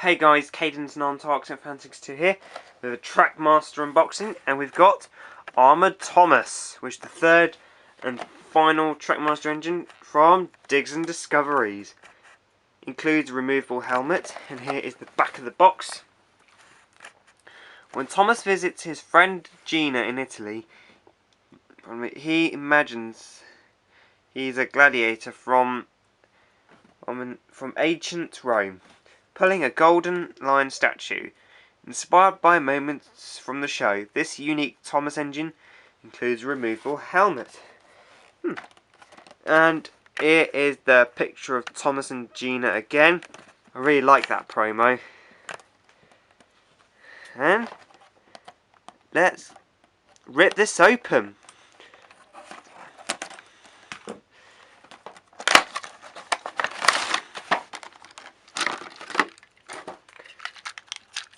Hey guys, Caden's non-toxic Fan62 here with a Trackmaster unboxing, and we've got Armoured Thomas, which is the third and final Trackmaster engine from Digs and Discoveries. Includes a removable helmet, and here is the back of the box. When Thomas visits his friend Gina in Italy, he imagines he's a gladiator from ancient Rome, pulling a golden lion statue. Inspired by moments from the show, this unique Thomas engine includes a removable helmet. And here is the picture of Thomas and Gina again. I really like that promo. And let's rip this open.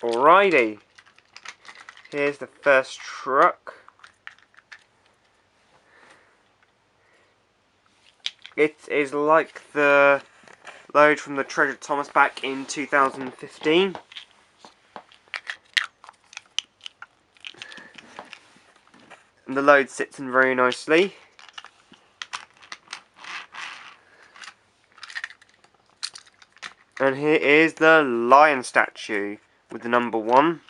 Alrighty, here's the first truck. It is like the load from the Treasure Thomas back in 2015. And the load sits in very nicely. And here is the lion statue with the number 1.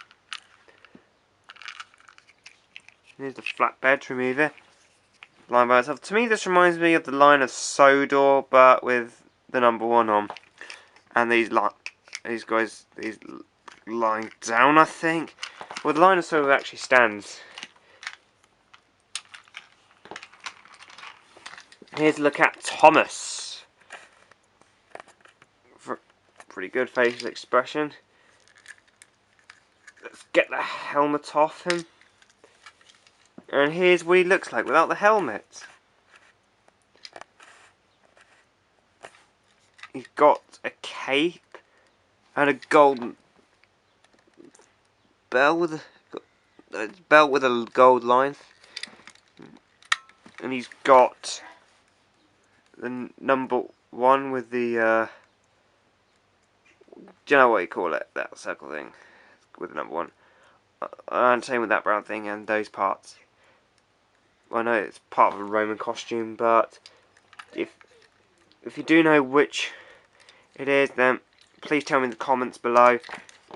Here's the flatbed to remove it. Line by itself. To me, this reminds me of the line of Sodor, but with the number 1 on. And these guys lying down, I think. Well, the line of Sodor actually stands. Here's a look at Thomas. Pretty good facial expression. Let's get the helmet off him. And here's what he looks like without the helmet. He's got a cape and a golden belt with a gold line. And he's got the number 1 with the do you know what you call it? That circle thing with the number 1. And same with that brown thing and those parts. I know it's part of a Roman costume, but if you do know which it is, then please tell me in the comments below.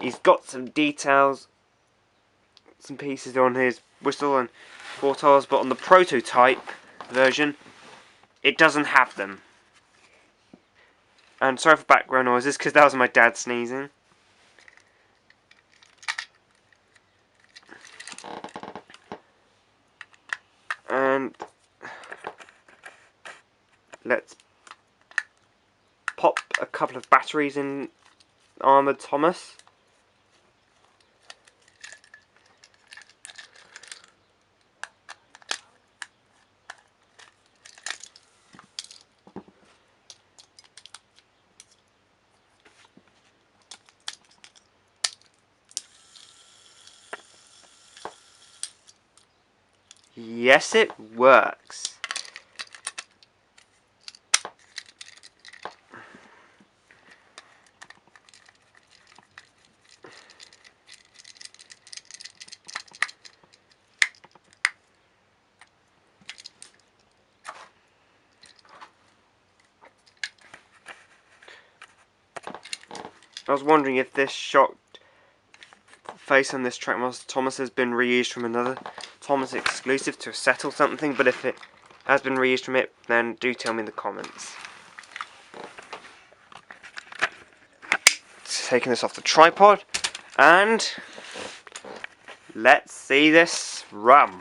He's got some details, some pieces on his whistle and portals, but on the prototype version, it doesn't have them. And sorry for background noises, because that was my dad sneezing. And let's pop a couple of batteries in Armoured Thomas. Yes, it works. I was wondering if this shocked face on this Trackmaster Thomas has been reused from another Thomas exclusive to settle something, but if it has been reused from it, then do tell me in the comments. Taking this off the tripod, and let's see this run.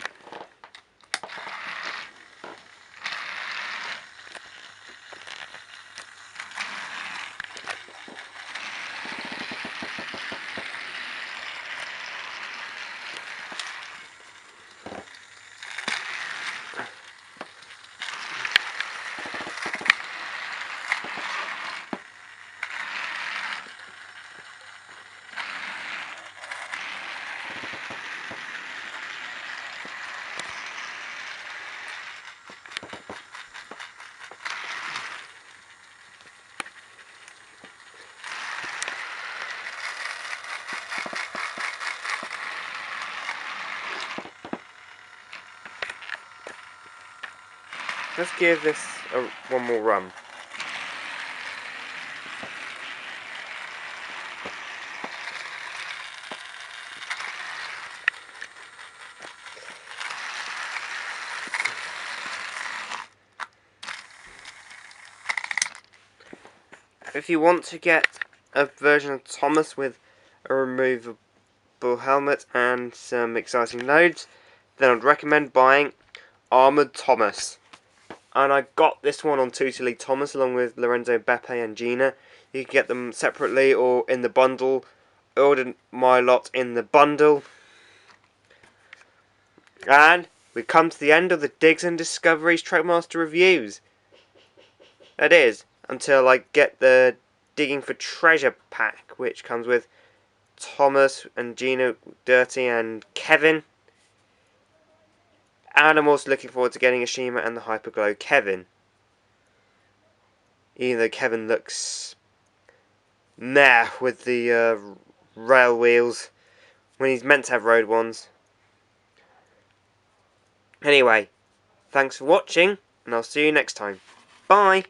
let's give this one more run. If you want to get a version of Thomas with a removable helmet and some exciting loads, then I'd recommend buying Armoured Thomas. And I got this one on Totally Thomas along with Lorenzo Beppe and Gina. You can get them separately or in the bundle. I ordered my lot in the bundle. And we come to the end of the Digs and Discoveries Trackmaster reviews. That is, until I get the Digging for Treasure pack, which comes with Thomas and Gina, Dirty and Kevin. And I'm also looking forward to getting Ashima and the Hyperglow Kevin. Even though Kevin looks meh with the rail wheels when he's meant to have road ones. Anyway, thanks for watching, and I'll see you next time. Bye!